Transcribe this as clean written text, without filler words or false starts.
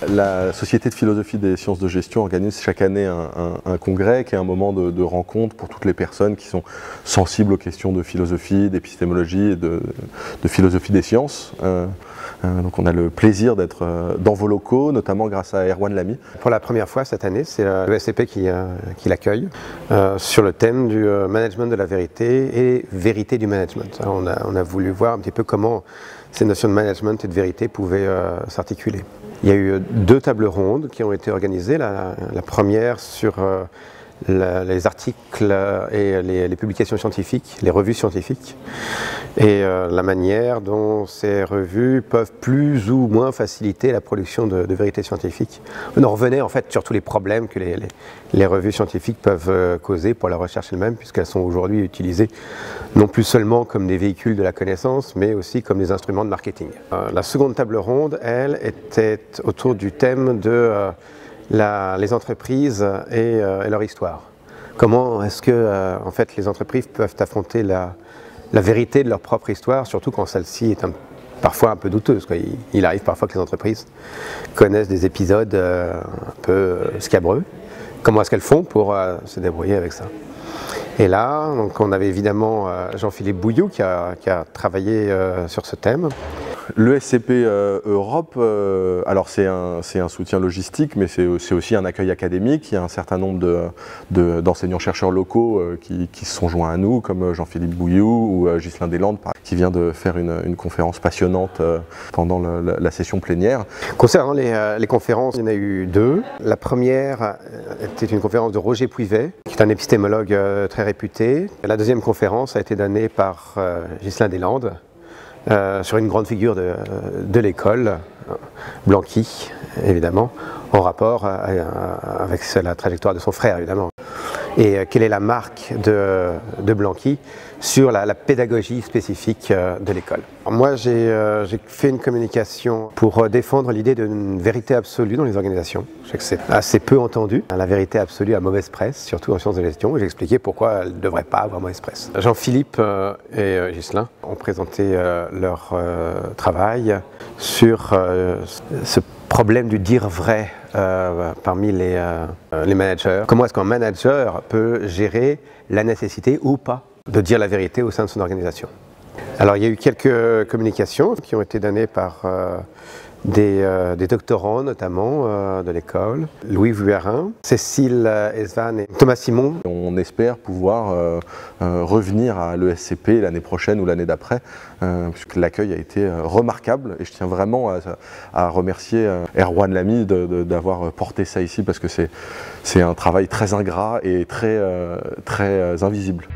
La Société de philosophie des sciences de gestion organise chaque année un congrès qui est un moment de rencontre pour toutes les personnes qui sont sensibles aux questions de philosophie, d'épistémologie et de philosophie des sciences. Donc on a le plaisir d'être dans vos locaux, notamment grâce à Erwan Lamy. Pour la première fois cette année, c'est l'ESCP qui l'accueille sur le thème du management de la vérité et vérité du management. On a voulu voir un petit peu comment ces notions de management et de vérité pouvaient s'articuler. Il y a eu 2 tables rondes qui ont été organisées. La première sur les articles et les publications scientifiques, les revues scientifiques, et la manière dont ces revues peuvent plus ou moins faciliter la production de vérités scientifiques. On revenait en fait sur tous les problèmes que les revues scientifiques peuvent causer pour la recherche elle-même, puisqu'elles sont aujourd'hui utilisées non plus seulement comme des véhicules de la connaissance, mais aussi comme des instruments de marketing. La seconde table ronde, elle, était autour du thème de les entreprises et leur histoire. Comment est-ce que en fait, les entreprises peuvent affronter la vérité de leur propre histoire, surtout quand celle-ci est parfois un peu douteuse. Il arrive parfois que les entreprises connaissent des épisodes un peu scabreux. Comment est-ce qu'elles font pour se débrouiller avec ça? Et là, donc, on avait évidemment Jean-Philippe Bouilloux qui a travaillé sur ce thème. L'ESCP Europe, alors c'est un soutien logistique, mais c'est aussi un accueil académique. Il y a un certain nombre d'enseignants-chercheurs locaux qui se sont joints à nous, comme Jean-Philippe Bouilloux ou Ghislain Deslandes, qui vient de faire une conférence passionnante pendant la session plénière. Concernant les conférences, il y en a eu 2. La première était une conférence de Roger Puivet, qui est un épistémologue très réputé. La deuxième conférence a été donnée par Ghislain Deslandes, sur une grande figure de l'école, Blanqui, évidemment, en rapport avec la trajectoire de son frère, évidemment. Et quelle est la marque de Blanqui sur la pédagogie spécifique de l'école. Moi, j'ai fait une communication pour défendre l'idée d'une vérité absolue dans les organisations. Je sais que c'est assez peu entendu. La vérité absolue a mauvaise presse, surtout en sciences de gestion. J'ai expliqué pourquoi elle ne devrait pas avoir mauvaise presse. Jean-Philippe et Ghislain ont présenté leur travail sur ce problème du dire vrai parmi les managers. Comment est-ce qu'un manager peut gérer la nécessité ou pas de dire la vérité au sein de son organisation? Alors il y a eu quelques communications qui ont été données par des doctorants notamment de l'école, Louis Vuillerin, Cécile Esvan et Thomas Simon. On espère pouvoir revenir à l'ESCP l'année prochaine ou l'année d'après, puisque l'accueil a été remarquable et je tiens vraiment à remercier Erwan Lamy d'avoir porté ça ici, parce que c'est un travail très ingrat et très invisible.